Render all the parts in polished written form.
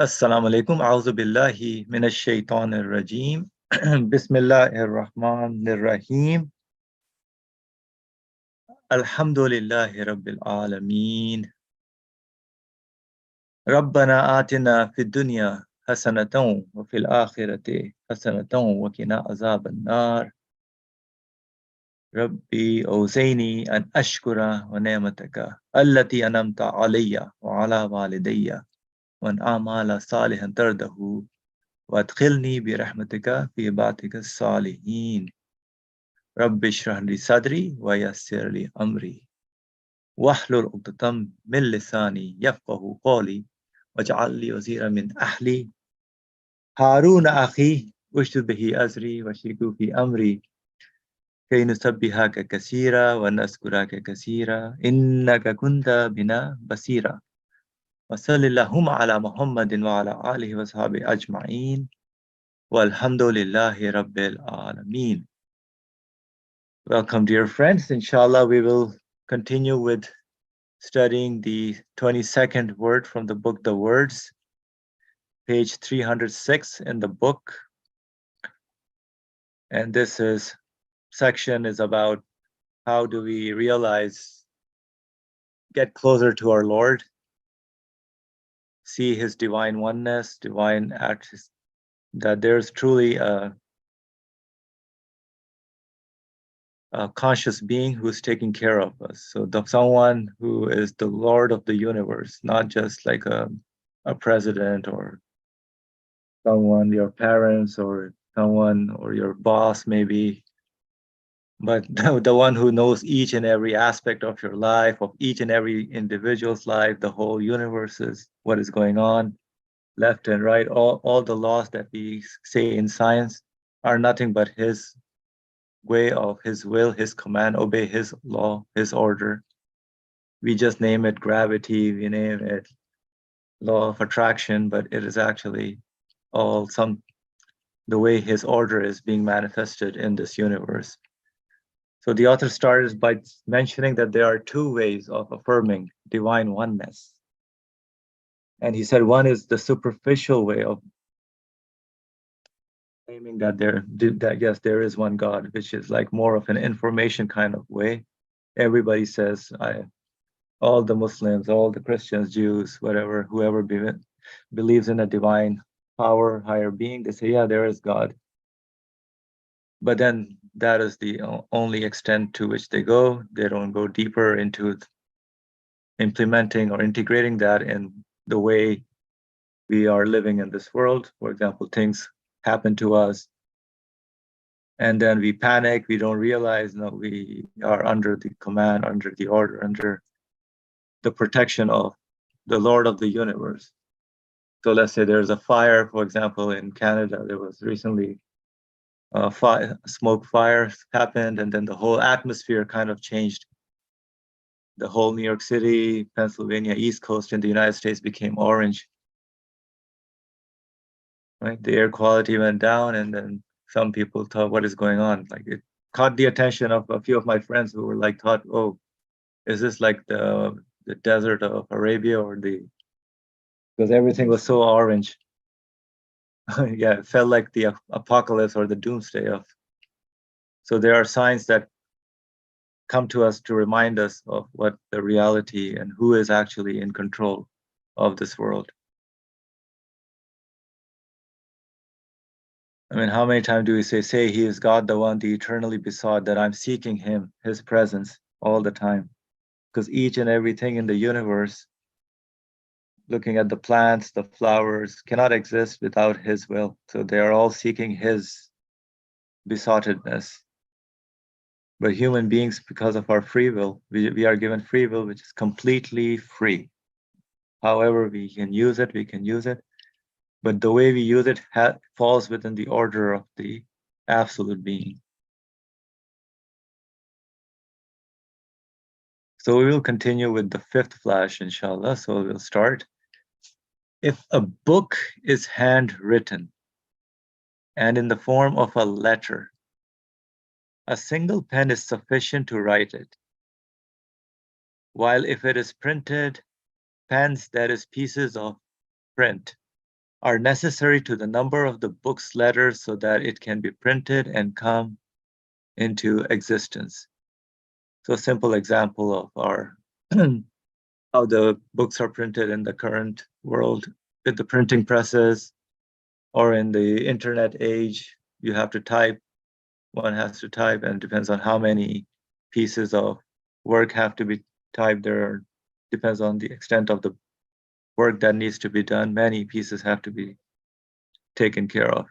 Assalamu alaikum. A'udhu billahi minash shaitanir rajim. Bismillahir rahmanir rahim. Alhamdulillahi rabbil alameen. Rabbana atina fid dunya hasanatan wa fil akhirati hasanatan wa qina azaban nar. Rabbi awzini an ashkura wa ni'mataka allati anamta alayya wa ala walidayya wa an amala salihan tardahu وادخلني برحمتك في عبادك الصالحين رب اشرح لي صدري ويسر لي أمري واحلل عقدة من لساني يفقه قولي واجعل لي وزيرا من أهلي هارون أخي اشدد به أزري وشركه في أمري كي نسبحك كثيرا ونذكرك كثيرا إنك كنت بنا بصيرا وصل اللهم على محمد وعلى آله وصحبه أجمعين Walhamdulillahi Rabbil Alameen. Welcome, dear friends. Inshallah, we will continue with studying the 22nd word from the book, The Words, page 306 in the book. And this section is about how do we realize, get closer to our Lord, see his divine oneness, divine acts, that there's truly a conscious being who's taking care of us. So someone who is the Lord of the universe, not just like a president or someone, your parents or someone or your boss maybe, but the one who knows each and every aspect of your life, of each and every individual's life, the whole universe is what is going on, left and right. All the laws that we say in science are nothing but his way of his will, his command, obey his law, his order. We just name it gravity, we name it law of attraction, but it is actually all the way his order is being manifested in this universe. So the author started by mentioning that there are two ways of affirming divine oneness. And he said one is the superficial way of claiming that yes, there is one God, which is like more of an information kind of way. Everybody says, all the Muslims, all the Christians, Jews, whatever, whoever believes in a divine power, higher being, they say, yeah, there is God. But then that is the only extent to which they go. They don't go deeper into implementing or integrating that in the way we are living in this world. For example, things happen to us and then we panic, we don't realize, no, we are under the command, under the order, under the protection of the Lord of the universe. So let's say there's a fire, for example, in Canada. There was recently smoke fires happened, and then the whole atmosphere kind of changed. The whole New York City, Pennsylvania, East Coast in the United States became orange. Right, the air quality went down, and then some people thought, "What is going on?" Like it caught the attention of a few of my friends who were like, "Thought, oh, is this like the desert of Arabia or because everything was so orange." Yeah, it felt like the apocalypse or the doomsday of. So there are signs that come to us to remind us of what the reality and who is actually in control of this world. I mean, how many times do we say he is God, the one, the eternally besought, that I'm seeking him, his presence all the time? Because each and everything in the universe, looking at the plants, the flowers, cannot exist without his will. So they are all seeking his besoughtedness. But human beings, because of our free will, we are given free will, which is completely free. However we can use it, we can use it. But the way we use it falls within the order of the absolute being. So we will continue with the fifth flash, inshallah. So we'll start. If a book is handwritten and in the form of a letter, a single pen is sufficient to write it. While if it is printed, pens, that is pieces of print, are necessary to the number of the book's letters so that it can be printed and come into existence. So a simple example of our how the books are printed in the current world with the printing presses, or in the internet age, you have to type, one has to type, and it depends on how many pieces of work have to be typed. There depends on the extent of the work that needs to be done. Many pieces have to be taken care of.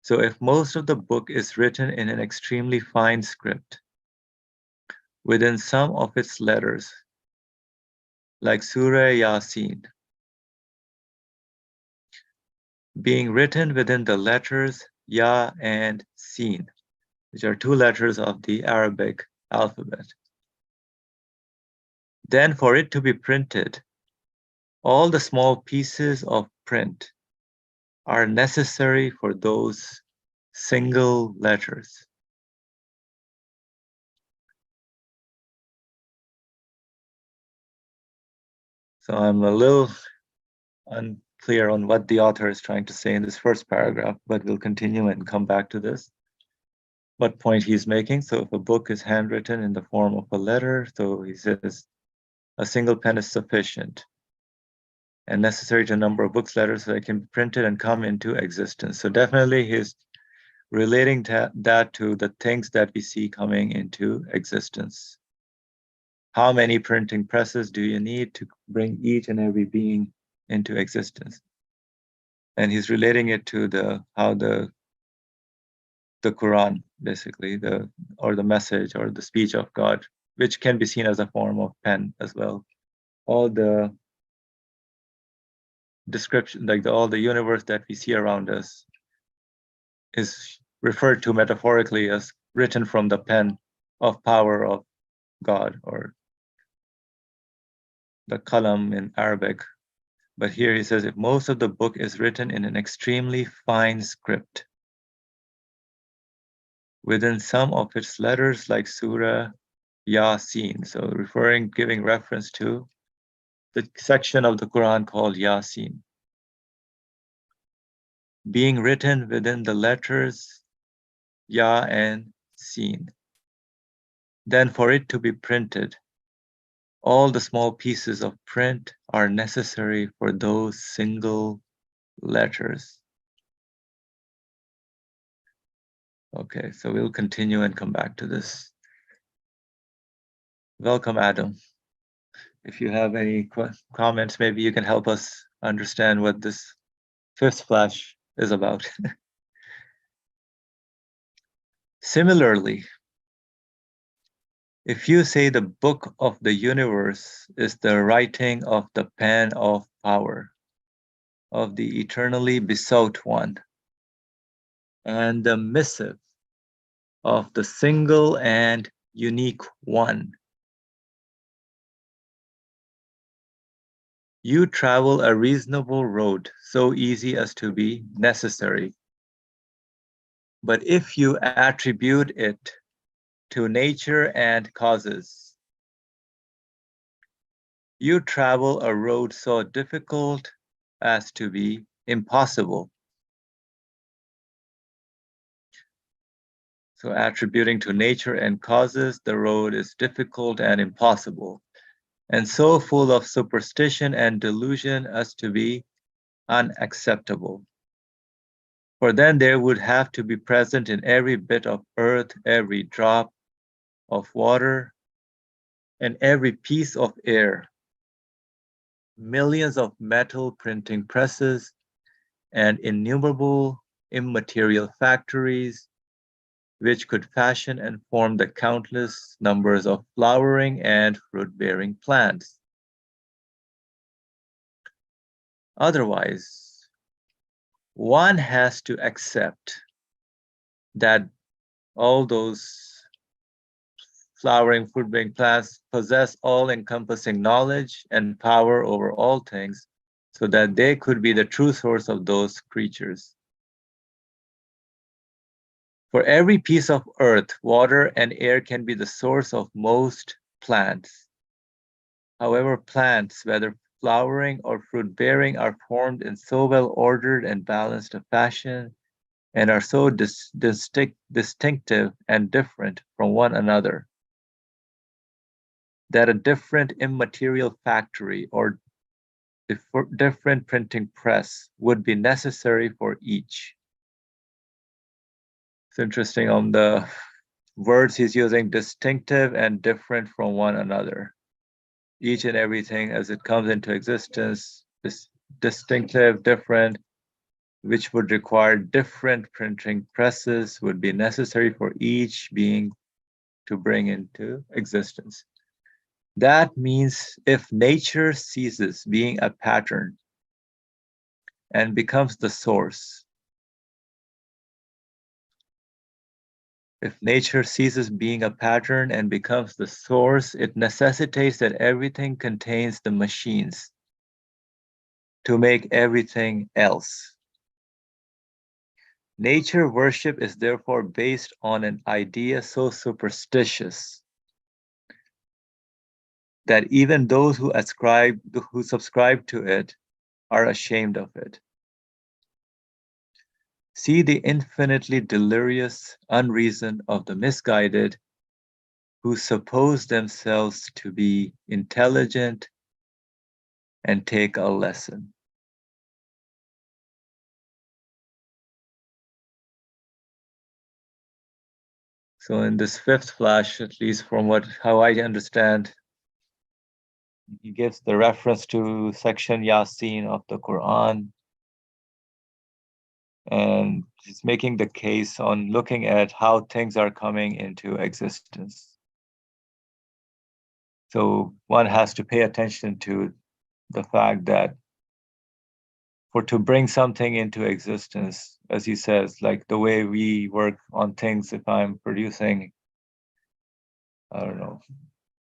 So if most of the book is written in an extremely fine script, within some of its letters, like Surah Yasin, being written within the letters Ya and Sin, which are two letters of the Arabic alphabet. Then for it to be printed, all the small pieces of print are necessary for those single letters. So I'm a little unclear on what the author is trying to say in this first paragraph, but we'll continue and come back to this. What point he's making. So if a book is handwritten in the form of a letter, so he says a single pen is sufficient and necessary to a number of books, letters, so they can be printed and come into existence. So definitely he's relating that to the things that we see coming into existence. How many printing presses do you need to bring each and every being into existence? And he's relating it to how the Quran, basically, the message or the speech of God, which can be seen as a form of pen as well. All the description, like all the universe that we see around us, is referred to metaphorically as written from the pen of power of God, or the kalam in Arabic. But here he says, if most of the book is written in an extremely fine script, within some of its letters, like Surah Yasin, so giving reference to the section of the Quran called Yasin, being written within the letters Ya and Sin. Then for it to be printed, all the small pieces of print are necessary for those single letters. Okay, so we'll continue and come back to this. Welcome, Adam. If you have any comments, maybe you can help us understand what this fifth flash is about. Similarly, if you say the book of the universe is the writing of the pen of power of the eternally besought one, and the missive of the single and unique one, you travel a reasonable road, so easy as to be necessary. But if you attribute it to nature and causes, you travel a road so difficult as to be impossible. So attributing to nature and causes, the road is difficult and impossible, and so full of superstition and delusion as to be unacceptable. For then there would have to be present in every bit of earth, every drop of water, and every piece of air, millions of metal printing presses and innumerable immaterial factories, which could fashion and form the countless numbers of flowering and fruit-bearing plants. Otherwise, one has to accept that all those flowering, fruit-bearing plants possess all-encompassing knowledge and power over all things, so that they could be the true source of those creatures. For every piece of earth, water and air can be the source of most plants. However, plants, whether flowering or fruit bearing are formed in so well ordered and balanced a fashion and are so distinctive and different from one another that a different immaterial factory or different printing press would be necessary for each. It's interesting on the words he's using, distinctive and different from one another. Each and everything as it comes into existence is distinctive, different, which would require different printing presses would be necessary for each being to bring into existence. That means if nature ceases being a pattern and becomes the source, if nature ceases being a pattern and becomes the source, it necessitates that everything contains the machines to make everything else. Nature worship is therefore based on an idea so superstitious that even those who subscribe to it are ashamed of it. See the infinitely delirious unreason of the misguided who suppose themselves to be intelligent and take a lesson. So in this fifth flash, at least from how I understand, he gives the reference to section Yasin of the Quran, and he's making the case on looking at how things are coming into existence. So one has to pay attention to the fact that to bring something into existence, as he says, like the way we work on things, if I'm producing, I don't know,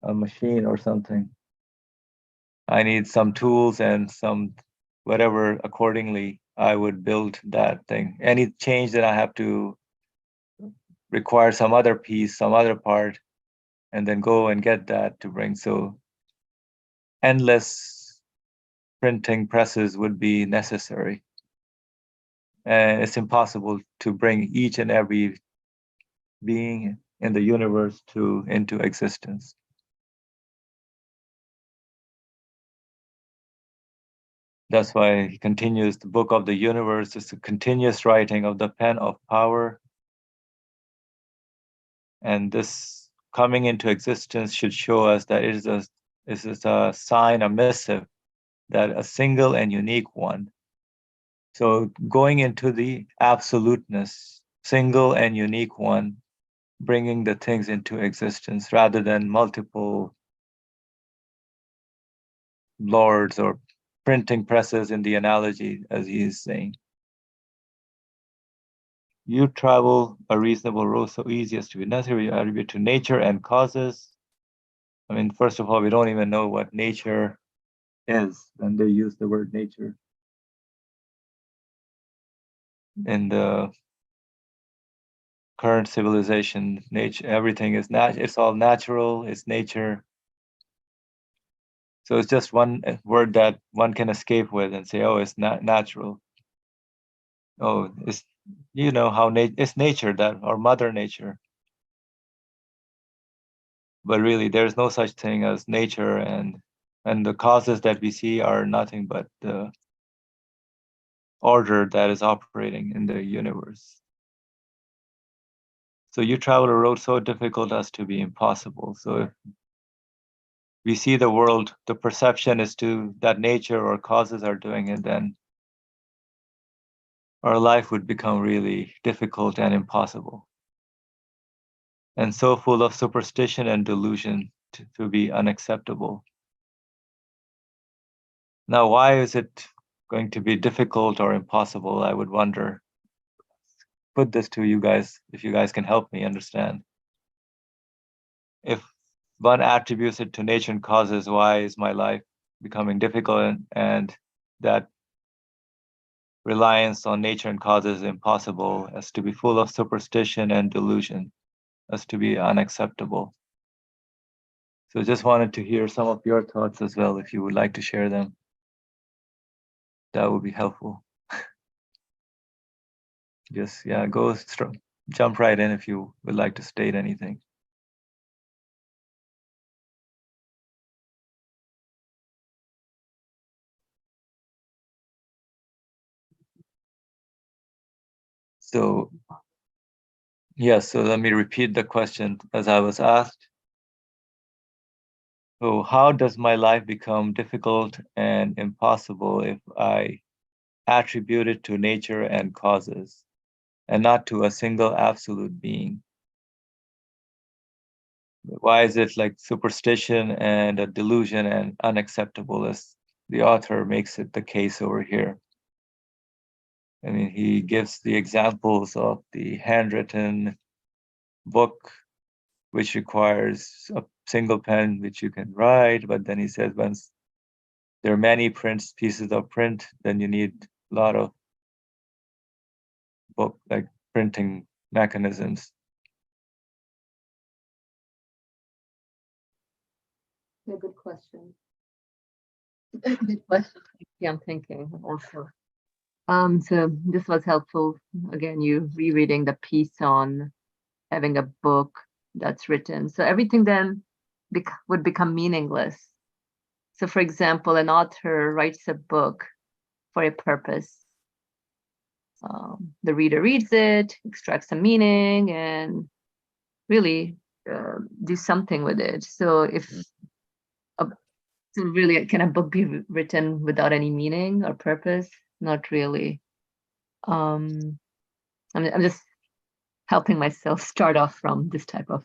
a machine or something, I need some tools and some whatever accordingly, I would build that thing. Any change that I have to require some other piece, some other part, and then go and get that to bring. So endless printing presses would be necessary. And it's impossible to bring each and every being in the universe into existence. That's why he continues, the book of the universe is a continuous writing of the pen of power. And this coming into existence should show us that it is a sign, a missive, that a single and unique one. So going into the absoluteness, single and unique one, bringing the things into existence rather than multiple lords or printing presses in the analogy, as he is saying. You travel a reasonable road so easy as to be necessary, you attribute to nature and causes. I mean, first of all, we don't even know what nature is when they use the word nature. In the current civilization, nature, everything is it's all natural, it's nature. So it's just one word that one can escape with and say, oh, it's not natural. Oh, it's, you know, how it's nature, that, or mother nature. But really there's no such thing as nature, and the causes that we see are nothing but the order that is operating in the universe. So you travel a road so difficult as to be impossible. So if we see the world, the perception is to that nature or causes are doing it, then our life would become really difficult and impossible, and so full of superstition and delusion to be unacceptable. Now, why is it going to be difficult or impossible? I would wonder. Put this to you guys, if you guys can help me understand. If one attributes it to nature and causes, why is my life becoming difficult, and that reliance on nature and causes is impossible, as to be full of superstition and delusion, as to be unacceptable? So just wanted to hear some of your thoughts as well, if you would like to share them. That would be helpful. Just, yeah, jump right in if you would like to state anything. So, yeah, so let me repeat the question as I was asked. So how does my life become difficult and impossible if I attribute it to nature and causes, and not to a single absolute being? Why is it like superstition and a delusion and unacceptable, as the author makes it the case over here? I mean, he gives the examples of the handwritten book, which requires a single pen which you can write, but then he says once there are many pieces of print, then you need a lot of book like printing mechanisms. Yeah, good question. Good question. Yeah, I'm thinking also. So this was helpful. Again, you rereading the piece on having a book that's written. So everything then would become meaningless. So, for example, an author writes a book for a purpose. The reader reads it, extracts a meaning, and really do something with it. So, if so really, can a book be written without any meaning or purpose? Not really. I'm just helping myself start off from this type of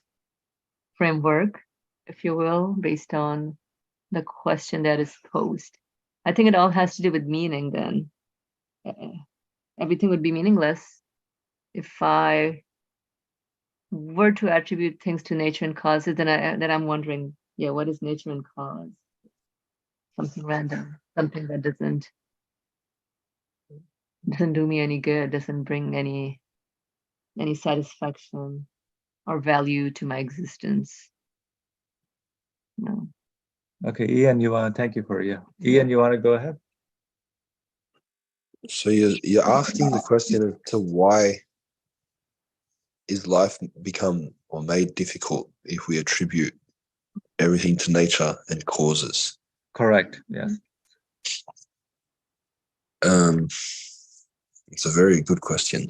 framework, if you will, based on the question that is posed. I think it all has to do with meaning then. Everything would be meaningless if I were to attribute things to nature and causes, then I'm wondering, yeah, what is nature and cause? Something random, something that doesn't do me any good, doesn't bring any satisfaction or value to my existence. No. Okay, Ian, thank you for Ian, you want to go ahead? So you're asking the question as to why is life become or made difficult if we attribute everything to nature and causes? Correct. Yes. It's a very good question.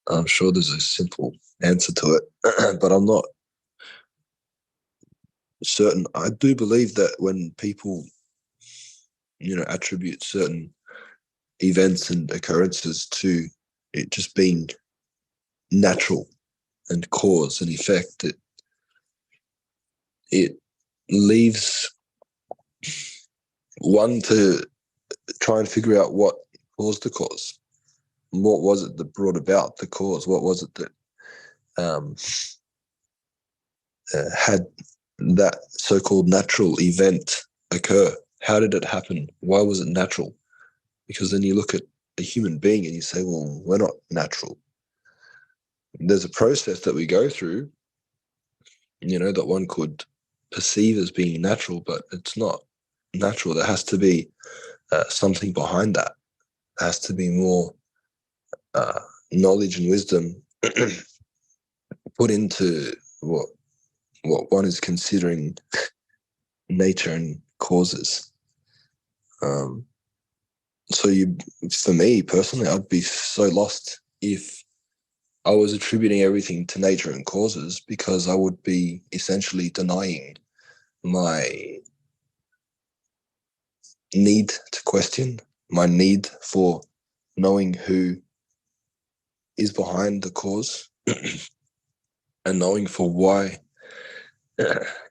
I'm sure there's a simple answer to it, but I'm not certain. I do believe that when people, attribute certain events and occurrences to it just being natural and cause and effect, it leaves one to try and figure out what caused the cause. What was it that brought about the cause? What was it that had that so-called natural event occur? How did it happen? Why was it natural? Because then you look at a human being and you say, well, we're not natural. There's a process that we go through, that one could perceive as being natural, but it's not natural. There has to be something behind that. There has to be more knowledge and wisdom put into what one is considering nature and causes. So for me personally, I'd be so lost if I was attributing everything to nature and causes, because I would be essentially denying my need to question, my need for knowing who is behind the cause and knowing for why,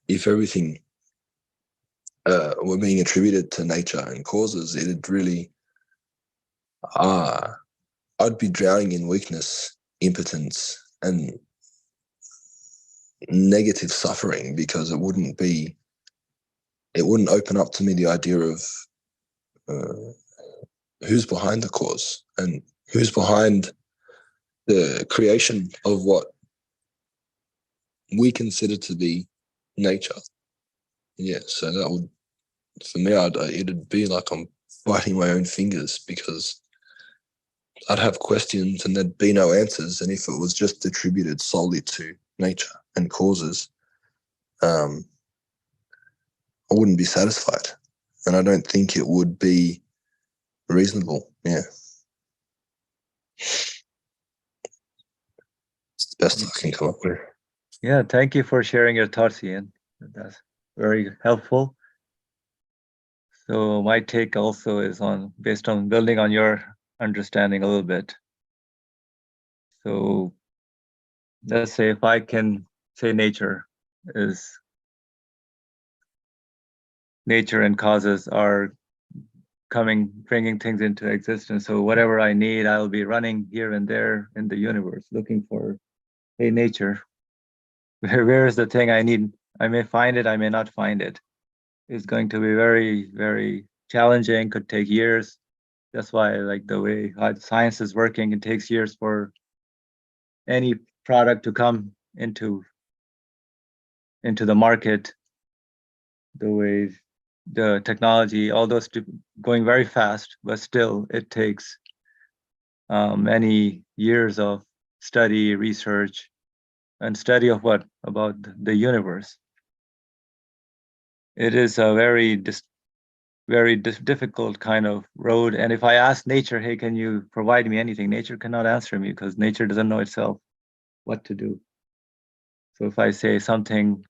if everything were being attributed to nature and causes, it'd really, I'd be drowning in weakness, impotence, and negative suffering, because it wouldn't open up to me the idea of who's behind the cause and who's behind the creation of what we consider to be nature. Yeah, so that would, for me, it'd be like I'm biting my own fingers, because I'd have questions and there'd be no answers. And if it was just attributed solely to nature and causes, I wouldn't be satisfied. And I don't think it would be reasonable. Yeah. It's the best I can come up with. Yeah, thank you for sharing your thoughts, Ian. That's very helpful. So my take also is based on building on your understanding a little bit. So let's say if I can say nature and causes are bringing things into existence. So whatever I need, I'll be running here and there in the universe looking for, hey, nature, where is the thing I need? I may find it, I may not find it. It's going to be very, very challenging, could take years. That's why I like the way how science is working. It takes years for any product to come into the market, the way the technology, all those going very fast, but still it takes many years of study, research, and study of what? About the universe. It is a very difficult kind of road. And if I ask nature, hey, can you provide me anything? Nature cannot answer me because nature doesn't know itself what to do. So if I say something,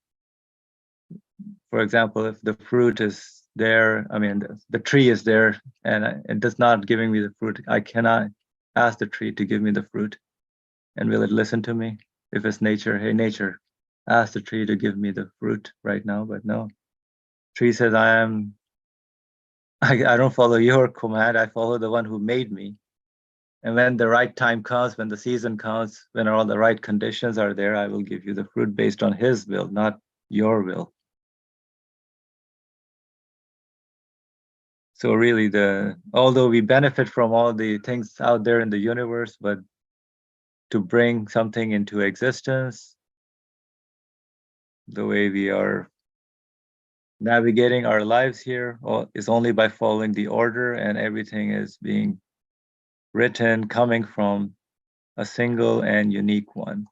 for example, if the fruit is there, I mean, the tree is there and it does not giving me the fruit, I cannot ask the tree to give me the fruit. And will it listen to me? If it's nature, hey, nature, ask the tree to give me the fruit right now, but no. Tree says, I don't follow your command, I follow the one who made me. And when the right time comes, when the season comes, when all the right conditions are there, I will give you the fruit based on his will, not your will. So really, although we benefit from all the things out there in the universe, but to bring something into existence, the way we are navigating our lives here is only by following the order, and everything is being written coming from a single and unique one.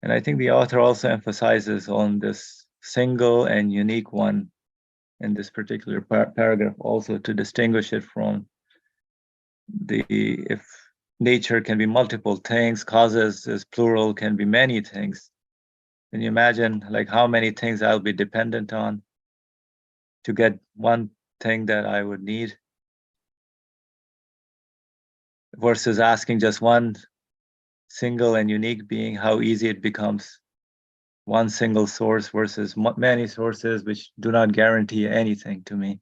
And I think the author also emphasizes on this single and unique one in this particular paragraph, also to distinguish it from if nature can be multiple things, causes is plural, can be many things. Can you imagine like how many things I'll be dependent on to get one thing that I would need, versus asking just one single and unique being, how easy it becomes. One single source versus many sources, which do not guarantee anything to me.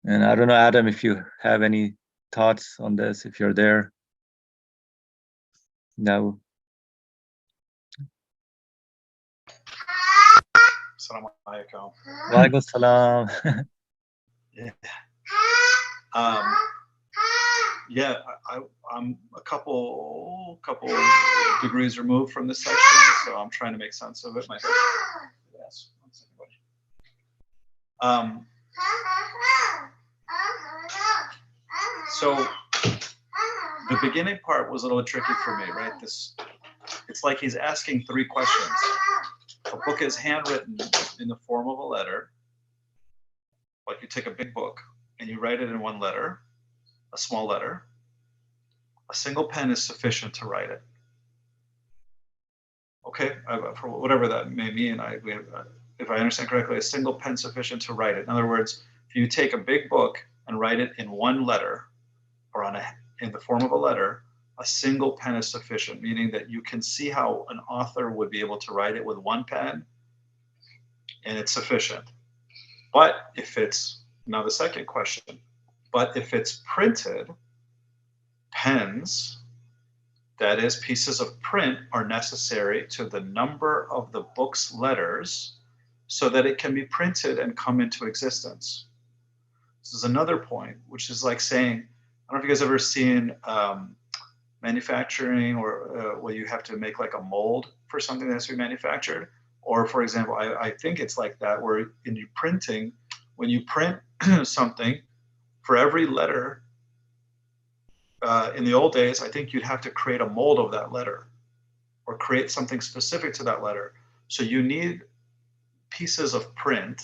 And I don't know, Adam, if you have any thoughts on this, if you're there. No. Assalamu alaikum. Walaikum salam. Yeah. Yeah, I'm a couple degrees removed from this section, so I'm trying to make sense of it myself. Yes. So the beginning part was a little tricky for me, right? It's like he's asking three questions. A book is handwritten in the form of a letter. Like you take a big book and you write it in one letter, a small letter. A single pen is sufficient to write it. Okay, for whatever that may mean, if I understand correctly, a single pen sufficient to write it. In other words, if you take a big book and write it in one letter, or in the form of a letter, a single pen is sufficient, meaning that you can see how an author would be able to write it with one pen, and it's sufficient. But now the second question, but if it's printed, pens, that is, pieces of print, are necessary to the number of the book's letters so that it can be printed and come into existence. This is another point, which is like saying, I don't know if you guys ever seen manufacturing, or where you have to make like a mold for something that has to be manufactured. Or for example, I think it's like that, where in your printing, when you print something, for every letter, in the old days, I think you'd have to create a mold of that letter or create something specific to that letter. So you need pieces of print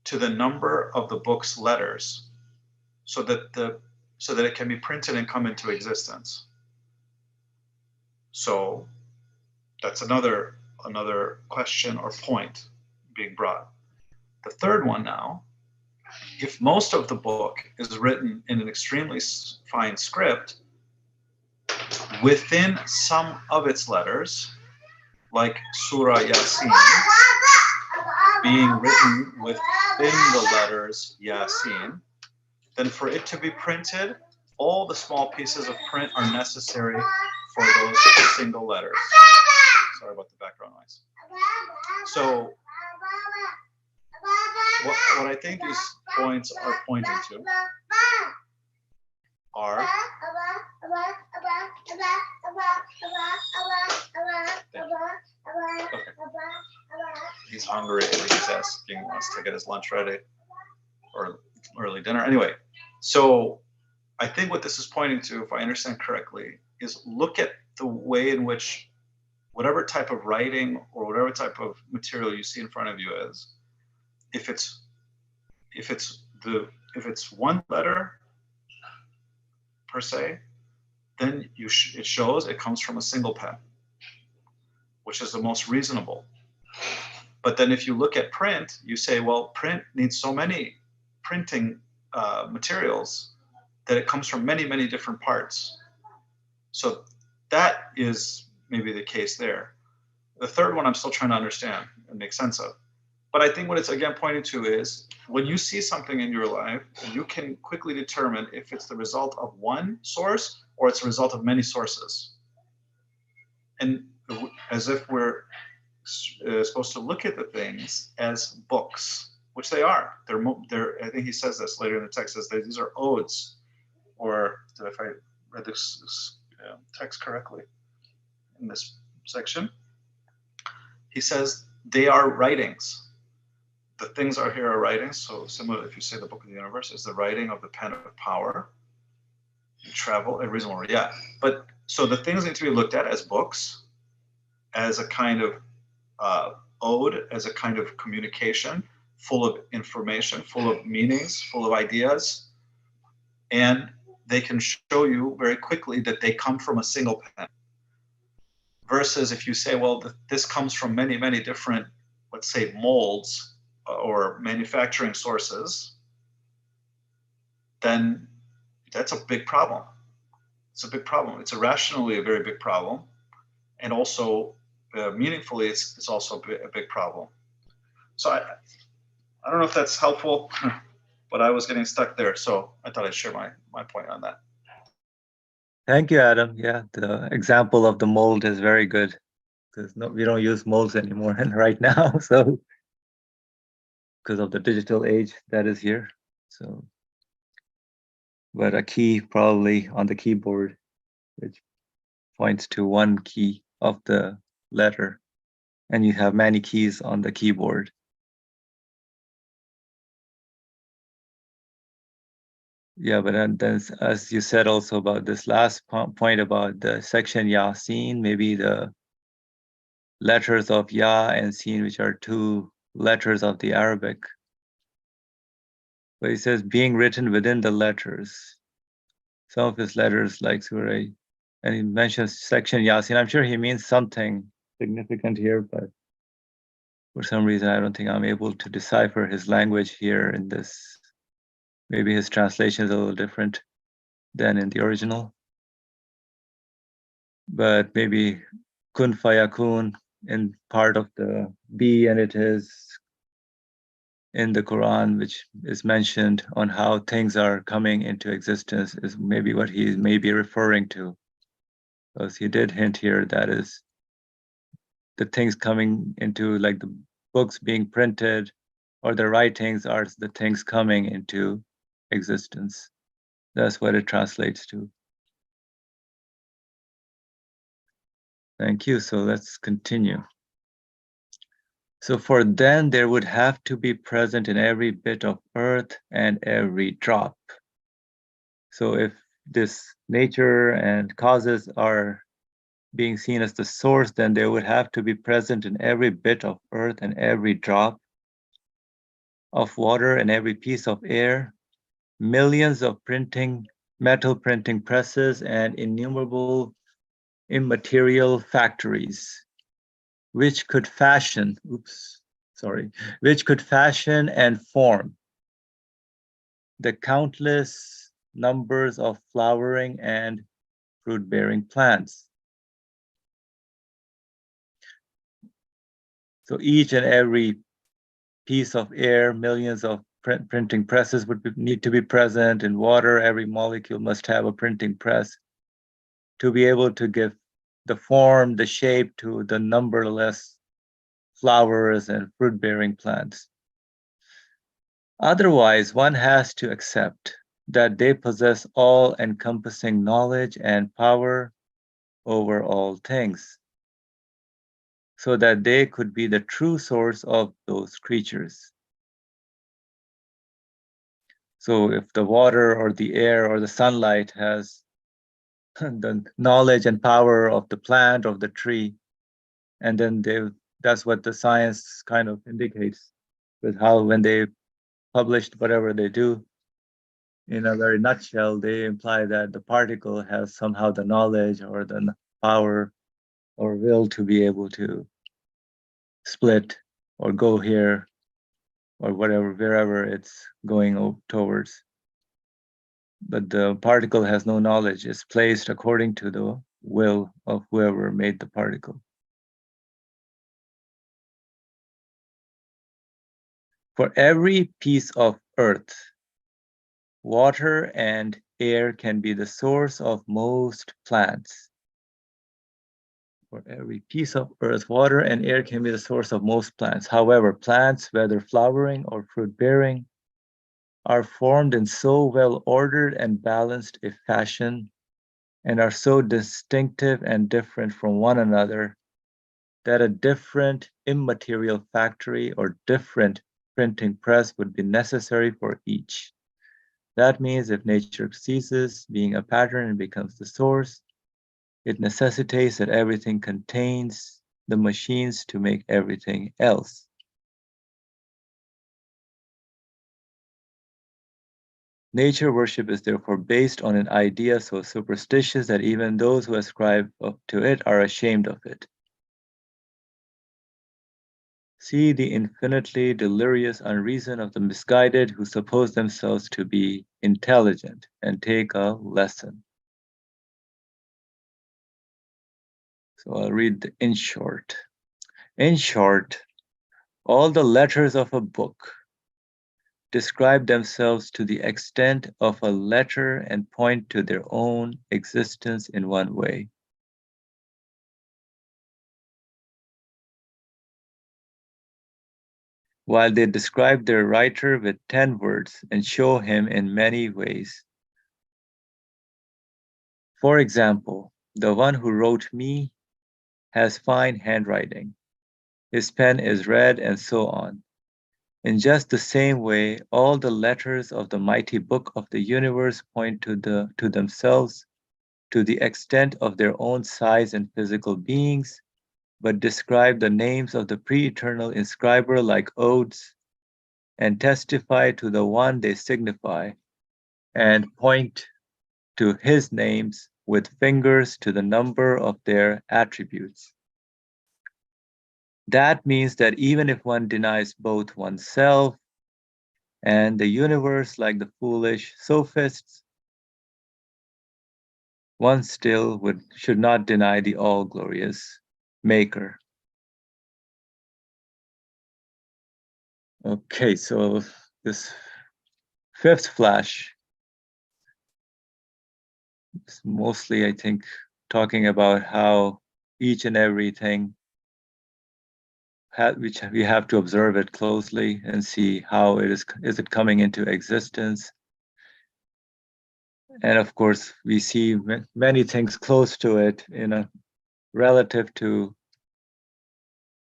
to the number of the book's letters so that it can be printed and come into existence. So that's another question or point being brought. The third one now, if most of the book is written in an extremely fine script, within some of its letters, like Surah Yasin, being written within the letters Yasin, then for it to be printed, all the small pieces of print are necessary for those single letters. Sorry about the background noise. So what I think these points are pointing to are okay. He's hungry and he's asking us to get his lunch ready or early dinner. Anyway, so I think what this is pointing to, if I understand correctly, is look at the way in which whatever type of writing or whatever type of material you see in front of you is, if it's one letter per se, then it shows it comes from a single pen, which is the most reasonable. But then if you look at print, you say, well, print needs so many printing materials that it comes from many, many different parts. So that is maybe the case there. The third one I'm still trying to understand and make sense of. But I think what it's again pointing to is when you see something in your life, you can quickly determine if it's the result of one source or it's a result of many sources. And as if we're supposed to look at the things as books, which they are. They're. I think he says this later in the text, says that these are odes, or if I read this text correctly in this section, he says they are writings. The things are here are writings. So similar, if you say the book of the universe is the writing of the pen of power, travel, a reasonable, yeah. But so the things need to be looked at as books, as a kind of ode, as a kind of communication, full of information, full of meanings, full of ideas, and they can show you very quickly that they come from a single pen. Versus if you say, well, this comes from many, many different, let's say, molds or manufacturing sources, then that's a big problem. It's a big problem. It's irrationally a very big problem, and also meaningfully, it's also a big problem. So I don't know if that's helpful, but I was getting stuck there, so I thought I'd share my point on that. Thank you, Adam. Yeah, the example of the mold is very good because we don't use molds anymore right now. So because of the digital age that is here. So, but a key probably on the keyboard, which points to one key of the letter, and you have many keys on the keyboard. Yeah, but then as you said also about this last point about the section Yasin, maybe the letters of Ya and Sin, which are two letters of the Arabic. But he says being written within the letters. Some of his letters like Surah, and he mentions section Yasin. I'm sure he means something significant here, but for some reason I don't think I'm able to decipher his language here in this. Maybe his translation is a little different than in the original. But maybe kun fayakun in part of the be, and it is in the Quran, which is mentioned on how things are coming into existence, is maybe what he may be referring to. Because he did hint here that is the things coming into, like the books being printed or the writings are the things coming into existence. That's what it translates to. Thank you. So let's continue. So for then there would have to be present in every bit of earth and every drop. So if this nature and causes are being seen as the source, then they would have to be present in every bit of earth and every drop of water and every piece of air, millions of metal printing presses, and innumerable immaterial factories, which could fashion, which could fashion and form the countless numbers of flowering and fruit-bearing plants. So each and every piece of air, millions of printing presses need to be present. In water, every molecule must have a printing press to be able to give the form, the shape to the numberless flowers and fruit-bearing plants. Otherwise, one has to accept that they possess all-encompassing knowledge and power over all things, so that they could be the true source of those creatures. So if the water or the air or the sunlight has the knowledge and power of the plant, of the tree, and then that's what the science kind of indicates with how when they published whatever they do, in a very nutshell, they imply that the particle has somehow the knowledge or the power or will to be able to split or go here or whatever, wherever it's going towards. But the particle has no knowledge. It's placed according to the will of whoever made the particle. For every piece of earth, water and air can be the source of most plants. For every piece of earth, water and air can be the source of most plants. However, plants, whether flowering or fruit-bearing, are formed in so well-ordered and balanced a fashion and are so distinctive and different from one another that a different immaterial factory or different printing press would be necessary for each. That means if nature ceases being a pattern and becomes the source, it necessitates that everything contains the machines to make everything else. Nature worship is therefore based on an idea so superstitious that even those who ascribe to it are ashamed of it. See the infinitely delirious unreason of the misguided who suppose themselves to be intelligent and take a lesson. So I'll read in short. In short, all the letters of a book describe themselves to the extent of a letter and point to their own existence in one way. While they describe their writer with 10 words and show him in many ways. For example, the one who wrote me has fine handwriting. His pen is red, and so on. In just the same way, all the letters of the mighty book of the universe point to themselves to the extent of their own size and physical beings, but describe the names of the pre-eternal inscriber like odes, and testify to the one they signify, and point to his names with fingers to the number of their attributes. That means that even if one denies both oneself and the universe like the foolish sophists, one still should not deny the all-glorious Maker. Okay, so this fifth flash is mostly, I think, talking about how each and everything which we have to observe it closely and see how is it coming into existence. And of course, we see many things close to it in a relative to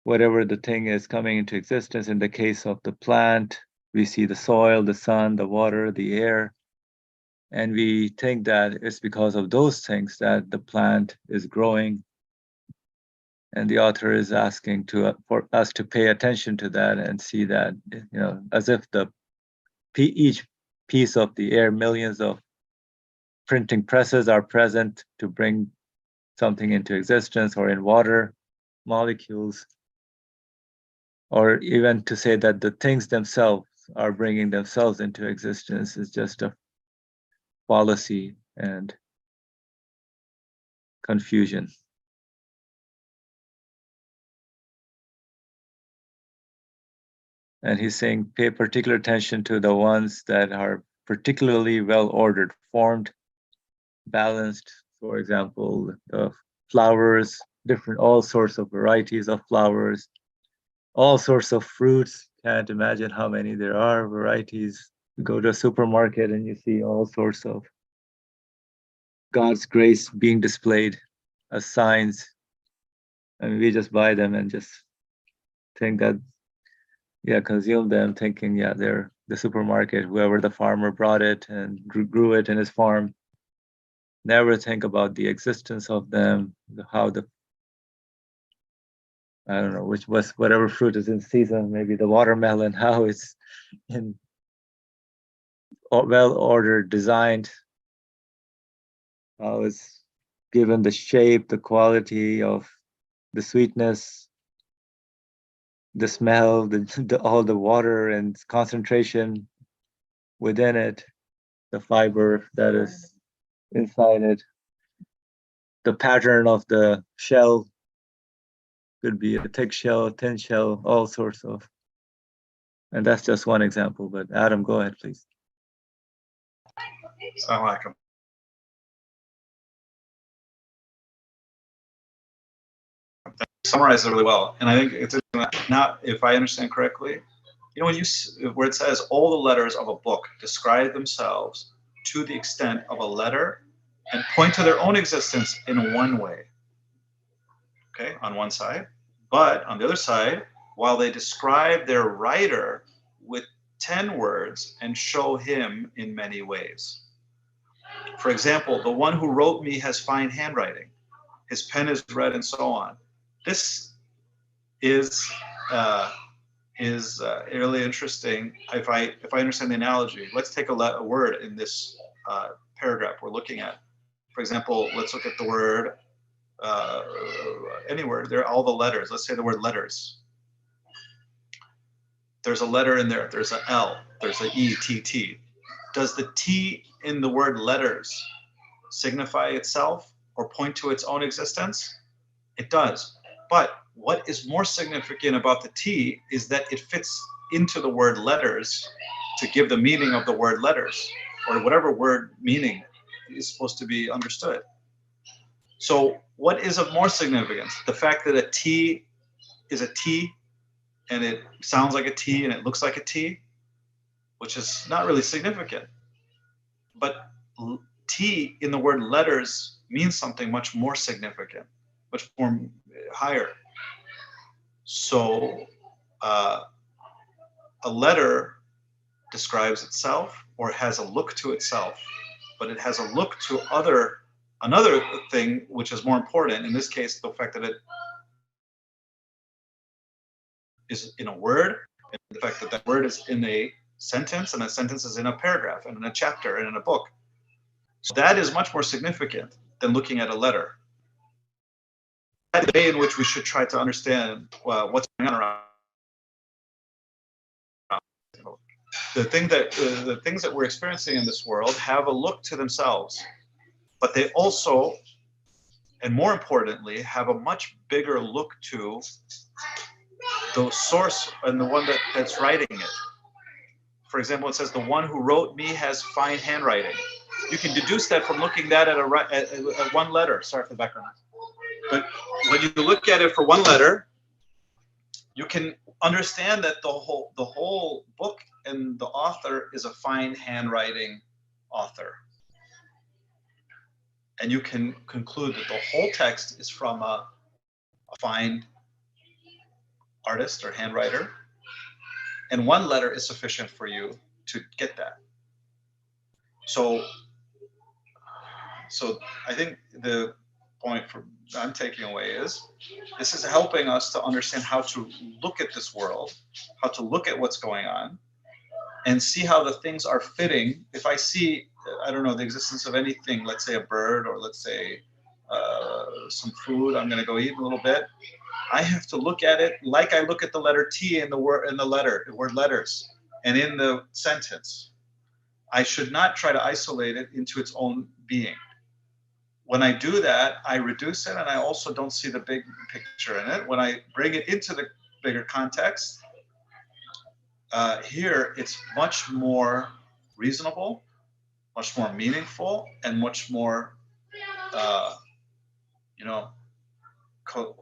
whatever the thing is coming into existence. In the case of the plant, we see the soil, the sun, the water, the air, and we think that it's because of those things that the plant is growing. And the author is asking for us to pay attention to that and see that, as if each piece of the air, millions of printing presses are present to bring something into existence, or in water, molecules, or even to say that the things themselves are bringing themselves into existence is just a fallacy and confusion. And he's saying pay particular attention to the ones that are particularly well ordered, formed, balanced. For example, the flowers, all sorts of varieties of flowers, all sorts of fruits. Can't imagine how many there are, varieties. You go to a supermarket and you see all sorts of God's grace being displayed as signs. And we just buy them and just think that, consume them, thinking, they're the supermarket, whoever the farmer brought it and grew it in his farm. Never think about the existence of them, how I don't know, whatever fruit is in season, maybe the watermelon, how it's in well ordered, designed, how it's given the shape, the quality of the sweetness, the smell, all the water and concentration within it, the fiber that is inside it, the pattern of the shell, could be a thick shell, a thin shell, all sorts of. And that's just one example, but Adam, go ahead, please. Assalamu alaikum. Summarized it really well, and I think it's now, if I understand correctly, when where it says all the letters of a book describe themselves to the extent of a letter and point to their own existence in one way. Okay, on one side, but on the other side, while they describe their writer with 10 words and show him in many ways. For example, the one who wrote me has fine handwriting. His pen is red, and so on. This is really interesting. If I understand the analogy, let's take a word in this paragraph we're looking at. For example, let's look at the word, any word. There are all the letters. Let's say the word letters. There's a letter in there. There's an L. There's an E, T, T. Does the T in the word letters signify itself or point to its own existence? It does. But what is more significant about the T is that it fits into the word letters to give the meaning of the word letters, or whatever word meaning is supposed to be understood. So what is of more significance? The fact that a T is a T and it sounds like a T and it looks like a T, which is not really significant. But T in the word letters means something much more significant, much more higher. So a letter describes itself or has a look to itself, but it has a look to another thing which is more important. In this case, the fact that it is in a word, and the fact that that word is in a sentence, and that sentence is in a paragraph, and in a chapter, and in a book. So that is much more significant than looking at a letter. That's the way in which we should try to understand what's going on around. The things that we're experiencing in this world have a look to themselves, but they also, and more importantly, have a much bigger look to the source and the one that's writing it. For example, it says the one who wrote me has fine handwriting. You can deduce that from looking at one letter. Sorry for the background. But when you look at it for one letter, you can understand that the whole book and the author is a fine handwriting author. And you can conclude that the whole text is from a a fine artist or handwriter, and one letter is sufficient for you to get that. So I think the point I'm taking away is this is helping us to understand how to look at this world, how to look at what's going on, and see how the things are fitting. If I see, I don't know, the existence of anything, let's say a bird, or let's say some food, I'm going to go eat a little bit. I have to look at it like I look at the letter T in the word letters, and in the sentence. I should not try to isolate it into its own being. When I do that, I reduce it, and I also don't see the big picture in it. When I bring it into the bigger context, here it's much more reasonable, much more meaningful, and much more,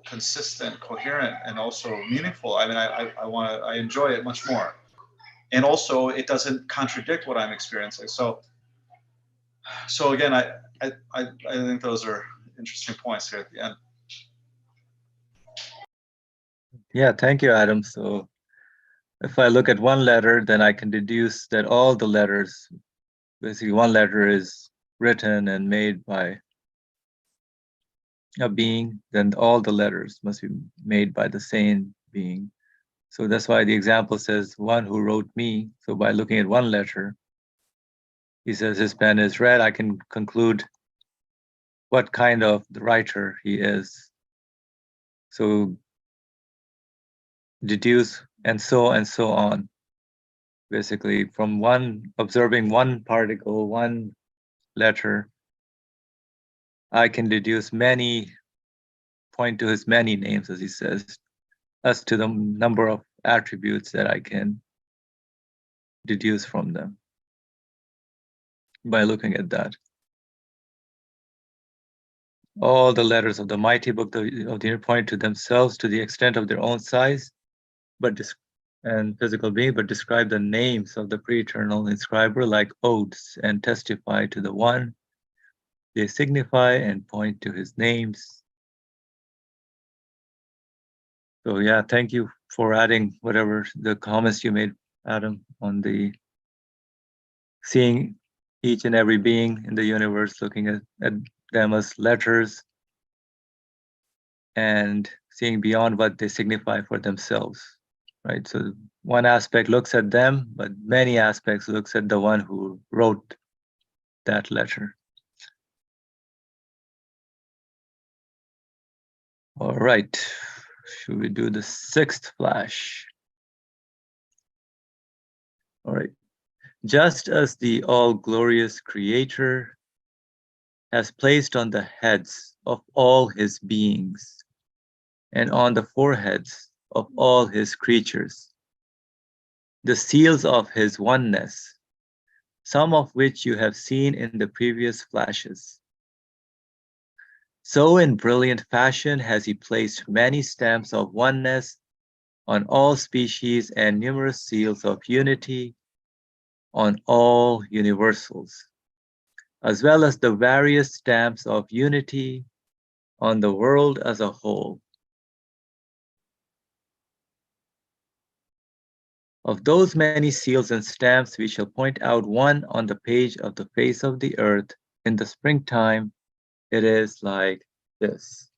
consistent, coherent, and also meaningful. I mean, I enjoy it much more, and also it doesn't contradict what I'm experiencing. So again, I think those are interesting points here at the end. Yeah, thank you, Adam. So if I look at one letter, then I can deduce that all the letters, basically one letter is written and made by a being, then all the letters must be made by the same being. So that's why the example says one who wrote me. So by looking at one letter, he says his pen is red, I can conclude what kind of the writer he is. So deduce and so on. Basically, from observing one particle, one letter, I can deduce point to his many names, as he says, as to the number of attributes that I can deduce from them by looking at that. All the letters of the mighty book of the inner point to themselves to the extent of their own size, and physical being, but describe the names of the pre-eternal inscriber like oaths and testify to the one. They signify and point to his names. So yeah, thank you for adding whatever the comments you made, Adam, on the seeing each and every being in the universe, looking at them as letters and seeing beyond what they signify for themselves, right? So one aspect looks at them, but many aspects looks at the one who wrote that letter. All right, should we do the sixth flash? All right. Just as the all-glorious Creator has placed on the heads of all his beings and on the foreheads of all his creatures the seals of his oneness, some of which you have seen in the previous flashes. So in brilliant fashion has he placed many stamps of oneness on all species and numerous seals of unity on all universals, as well as the various stamps of unity on the world as a whole. Of those many seals and stamps, we shall point out one on the page of the face of the earth in the springtime. It is like this.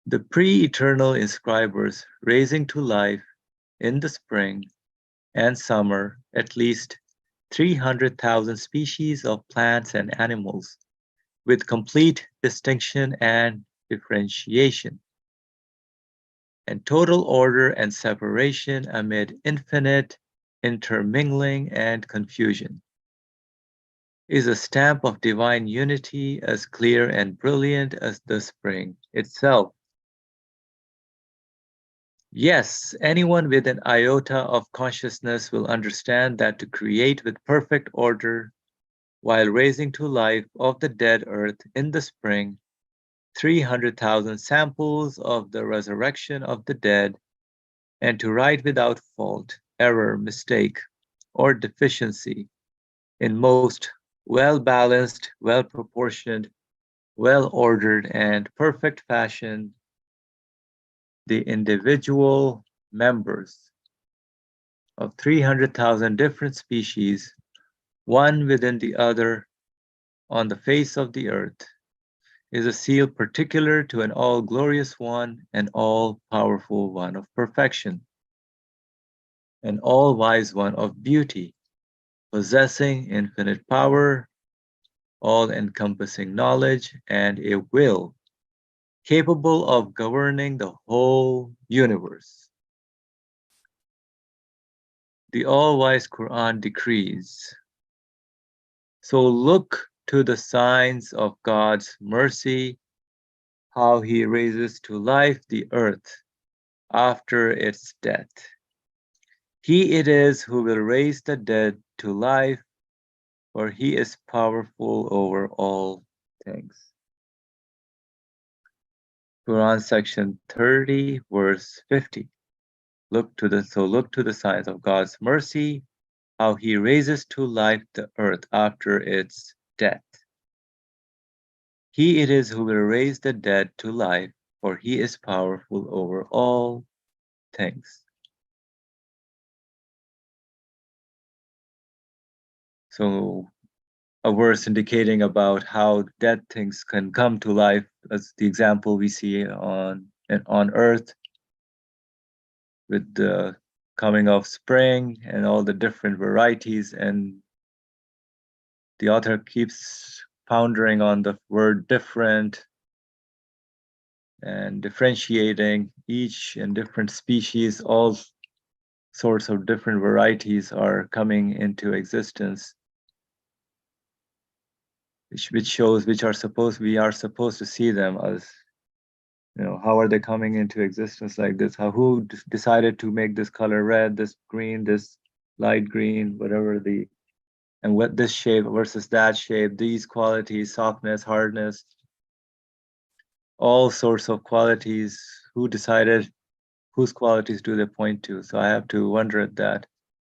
The pre-eternal inscribers raising to life in the spring and summer at least 300,000 species of plants and animals with complete distinction and differentiation, and total order and separation amid infinite intermingling and confusion, is a stamp of divine unity as clear and brilliant as the spring itself. Yes, anyone with an iota of consciousness will understand that to create with perfect order, while raising to life of the dead earth in the spring, 300,000 samples of the resurrection of the dead, and to write without fault, error, mistake, or deficiency in most well-balanced, well-proportioned, well-ordered and perfect fashion, the individual members of 300,000 different species, one within the other on the face of the earth, is a seal particular to an all-glorious one and all-powerful one of perfection, an all-wise one of beauty, possessing infinite power, all-encompassing knowledge, and a will capable of governing the whole universe. The all-wise Quran decrees, so look to the signs of God's mercy, how he raises to life the earth after its death. He it is who will raise the dead to life, for he is powerful over all things. Quran section 30, verse 50. Look to the signs of God's mercy, how he raises to life the earth after its death. He it is who will raise the dead to life, for he is powerful over all things. So a verse indicating about how dead things can come to life, as the example we see on earth with the coming of spring and all the different varieties. And the author keeps pondering on the word different and differentiating each and different species. All sorts of different varieties are coming into existence, which shows we are supposed to see them as, how are they coming into existence like this? Who decided to make this color red, this green, this light green, whatever and what this shape versus that shape, these qualities, softness, hardness, all sorts of qualities. Who decided? Whose qualities do they point to? So I have to wonder at that,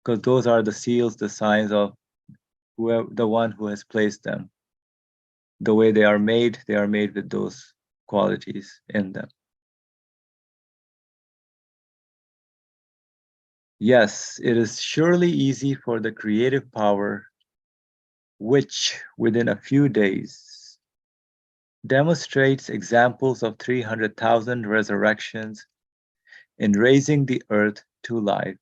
because those are the seals, the signs of whoever, the one who has placed them. The way they are made with those qualities in them. Yes, it is surely easy for the creative power, which within a few days demonstrates examples of 300,000 resurrections in raising the earth to life,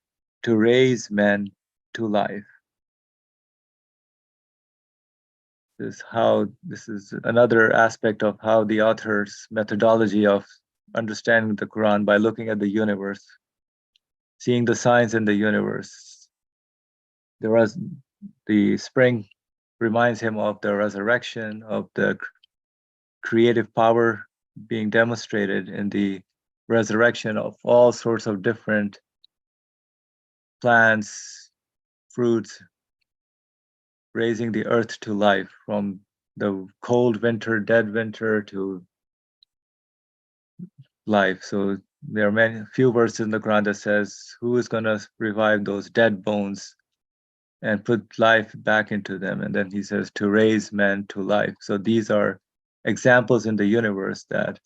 to raise men to life. This is another aspect of how the author's methodology of understanding the Quran by looking at the universe, seeing the signs in the universe. The spring reminds him of the resurrection, of the creative power being demonstrated in the resurrection of all sorts of different plants, fruits, raising the earth to life from the cold winter, dead winter to life. So there are few verses in the Quran that says, who is going to revive those dead bones and put life back into them? And then he says, to raise men to life. So these are examples in the universe that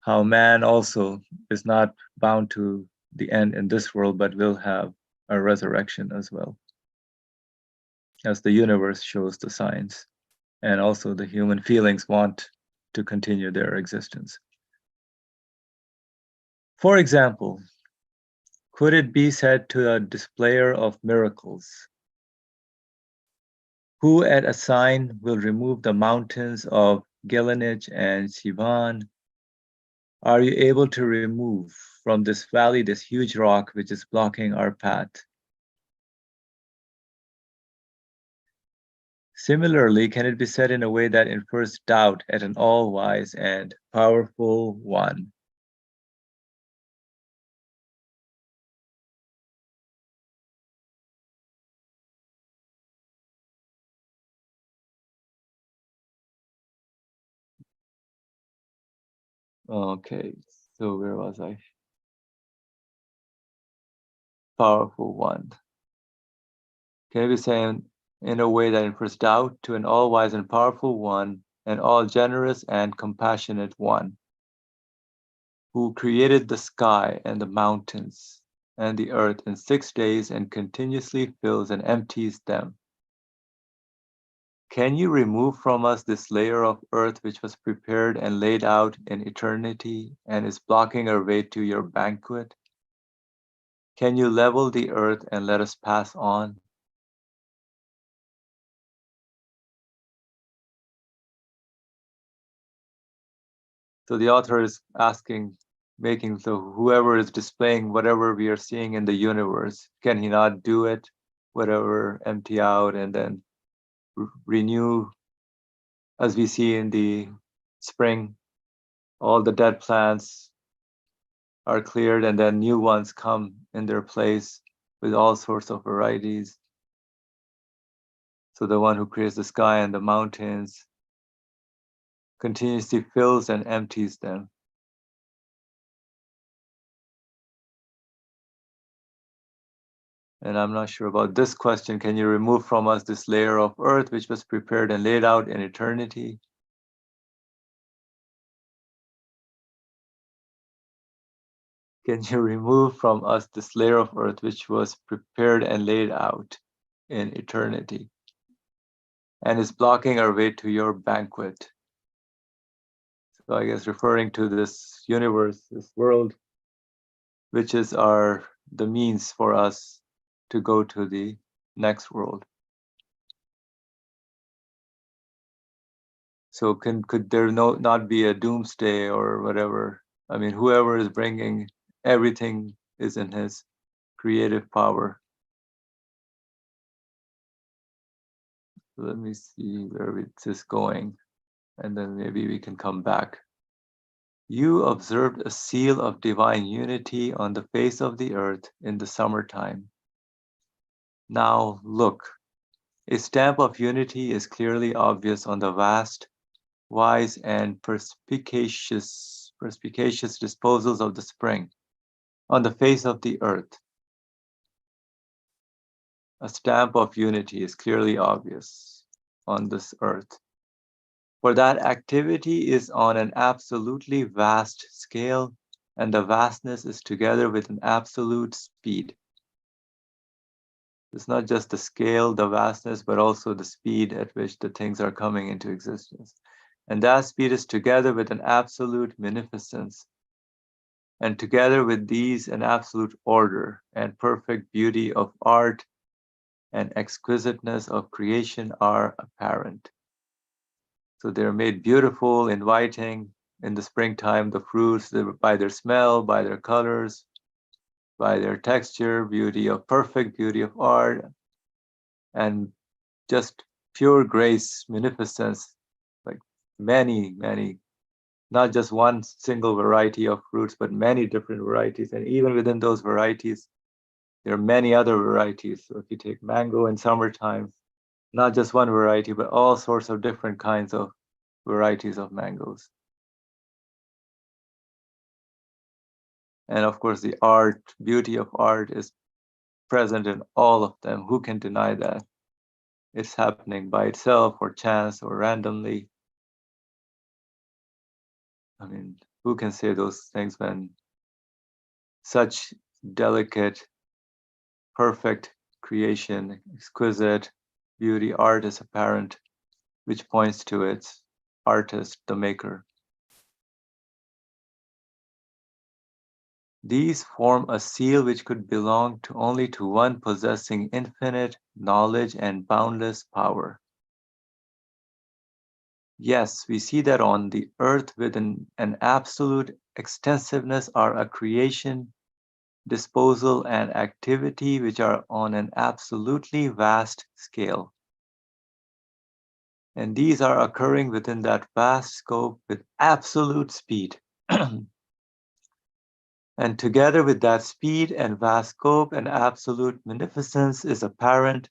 how man also is not bound to the end in this world, but will have a resurrection as well, as the universe shows the signs, and also the human feelings want to continue their existence. For example, could it be said to a displayer of miracles, who at a sign will remove the mountains of Gilead and Sivan? Are you able to remove from this valley this huge rock which is blocking our path? Similarly, can it be said in a way that infers doubt at an all-wise and powerful one? Okay, so where was I? Powerful one. Can it be said in a way that infers doubt to an all-wise and powerful one and all generous and compassionate one, who created the sky and the mountains and the earth in 6 days and continuously fills and empties them. Can you remove from us this layer of earth which was prepared and laid out in eternity and is blocking our way to your banquet? Can you level the earth and let us pass on? So the author is asking, making, so whoever is displaying whatever we are seeing in the universe, can he not do it? Whatever, empty out and then renew, as we see in the spring, all the dead plants are cleared and then new ones come in their place with all sorts of varieties. So the one who creates the sky and the mountains continuously fills and empties them. And I'm not sure about this question. Can you remove from us this layer of earth which was prepared and laid out in eternity? Can you remove from us this layer of earth which was prepared and laid out in eternity and is blocking our way to your banquet? So I guess referring to this universe, this world, which is the means for us to go to the next world. So could there not be a doomsday or whatever? I mean, whoever is bringing everything is in his creative power. Let me see where it's is going, and then maybe we can come back. You observed a seal of divine unity on the face of the earth in the summertime. Now look, a stamp of unity is clearly obvious on the vast, wise, and perspicacious disposals of the spring on the face of the earth. A stamp of unity is clearly obvious on this earth. For that activity is on an absolutely vast scale, and the vastness is together with an absolute speed. It's not just the scale, the vastness, but also the speed at which the things are coming into existence. And that speed is together with an absolute munificence. And together with these, an absolute order and perfect beauty of art and exquisiteness of creation are apparent. So they're made beautiful, inviting in the springtime, the fruits by their smell, by their colors, by their texture, perfect beauty of art, and just pure grace, munificence, like many, not just one single variety of fruits, but many different varieties. And even within those varieties, there are many other varieties. So if you take mango in summertime, not just one variety, but all sorts of different kinds of varieties of mangoes. And of course, the beauty of art is present in all of them. Who can deny that? It's happening by itself or chance or randomly. I mean, who can say those things when such delicate, perfect creation, exquisite beauty, art is apparent, which points to its artist, the maker. These form a seal which could belong only to one possessing infinite knowledge and boundless power. Yes, we see that on the earth within an absolute extensiveness are a creation, disposal, and activity which are on an absolutely vast scale. And these are occurring within that vast scope with absolute speed. And together with that speed and vast scope and absolute munificence is apparent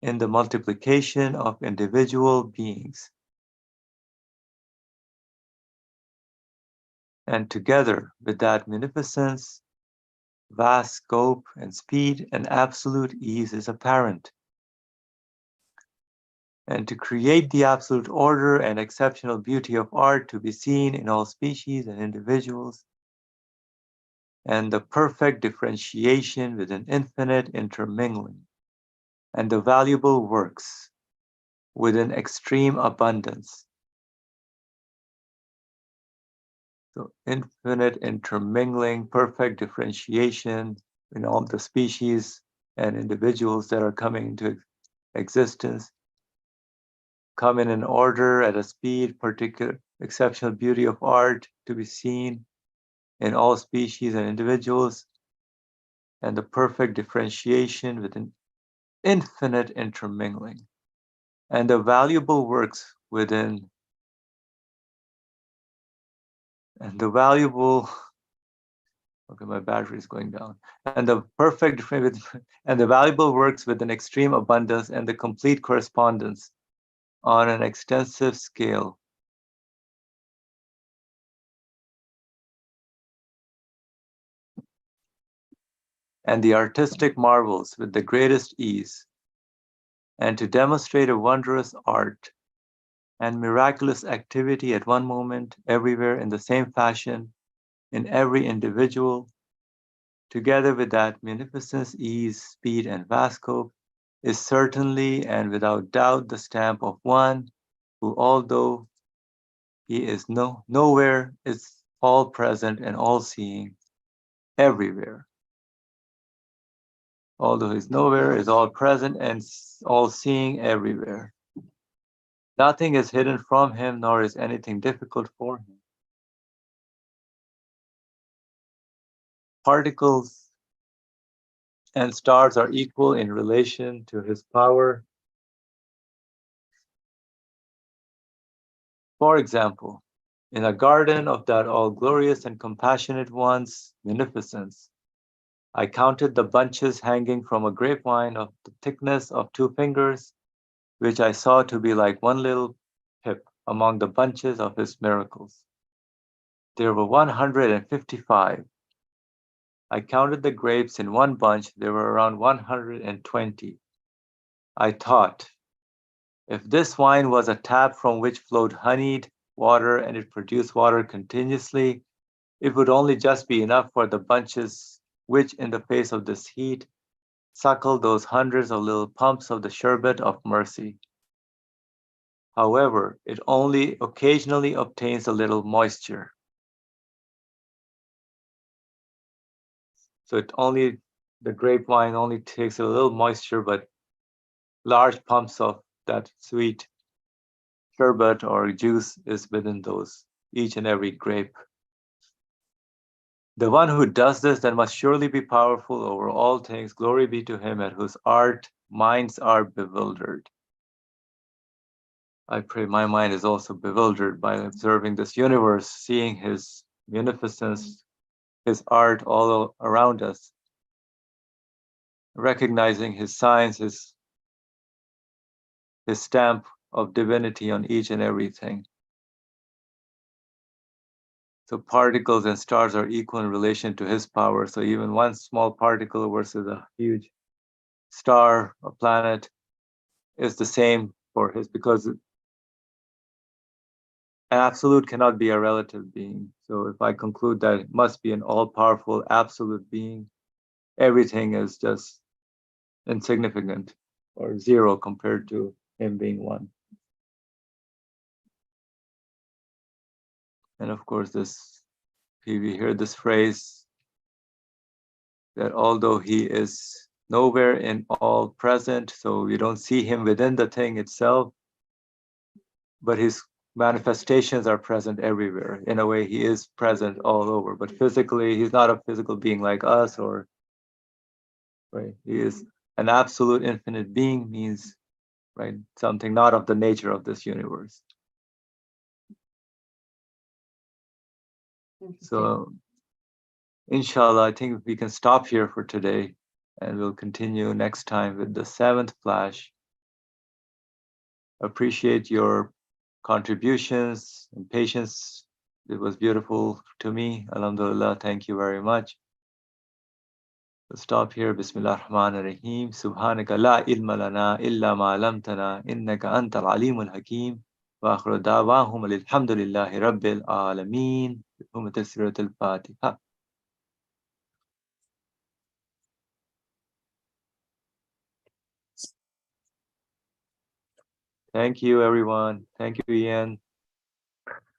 in the multiplication of individual beings. And together with that munificence, vast scope and speed and absolute ease is apparent and to create the absolute order and exceptional beauty of art to be seen in all species and individuals, and the perfect differentiation with an infinite intermingling, and the valuable works with an extreme abundance. So infinite intermingling, perfect differentiation in all the species and individuals that are coming into existence, come in an order at a speed, particular exceptional beauty of art to be seen in all species and individuals, and the perfect differentiation with an infinite intermingling, and the valuable works within, and the valuable, okay, my battery is going down, and the perfect, and the valuable works with an extreme abundance and the complete correspondence on an extensive scale. And the artistic marvels with the greatest ease, and to demonstrate a wondrous art and miraculous activity at one moment, everywhere in the same fashion, in every individual, together with that munificence, ease, speed, and vast scope, is certainly and without doubt the stamp of one who, although he is nowhere, is all present and all seeing everywhere. Although he is nowhere, is all present and all seeing everywhere. Nothing is hidden from him, nor is anything difficult for him. Particles and stars are equal in relation to his power. For example, in a garden of that all-glorious and compassionate one's munificence, I counted the bunches hanging from a grapevine of the thickness of 2 fingers, which I saw to be like one little pip among the bunches of his miracles. There were 155. I counted the grapes in one bunch, there were around 120. I thought, if this wine was a tap from which flowed honeyed water and it produced water continuously, it would only just be enough for the bunches which, in the face of this heat, suckle those hundreds of little pumps of the sherbet of mercy. However, it only occasionally obtains a little moisture. So the grapevine only takes a little moisture, but large pumps of that sweet sherbet or juice is within those, each and every grape. The one who does this then must surely be powerful over all things. Glory be to him at whose art minds are bewildered. I pray my mind is also bewildered by observing this universe, seeing his munificence, his art all around us, recognizing his signs, his stamp of divinity on each and everything. So particles and stars are equal in relation to his power. So even one small particle versus a huge star, a planet, is the same for his, because an absolute cannot be a relative being. So if I conclude that it must be an all-powerful absolute being, everything is just insignificant or zero compared to him being one. And of course, we hear this phrase that although he is nowhere in all present, so we don't see him within the thing itself, but his manifestations are present everywhere. In a way, he is present all over, but physically, he's not a physical being like us, or right? He is an absolute infinite being, means right something not of the nature of this universe. So, inshallah, I think we can stop here for today, and we'll continue next time with the 7th flash. Appreciate your contributions and patience. It was beautiful to me. Alhamdulillah, thank you very much. Stop here. Bismillah ar-Rahman ar-Rahim. Subhanaka la ilma lana illa ma alamtana innaka antal alimul hakim. Wa akhiru da'wahum alhamdulillahi rabbil alameen. Humatil Suratul Fatiha. Thank you, everyone. Thank you, Ian.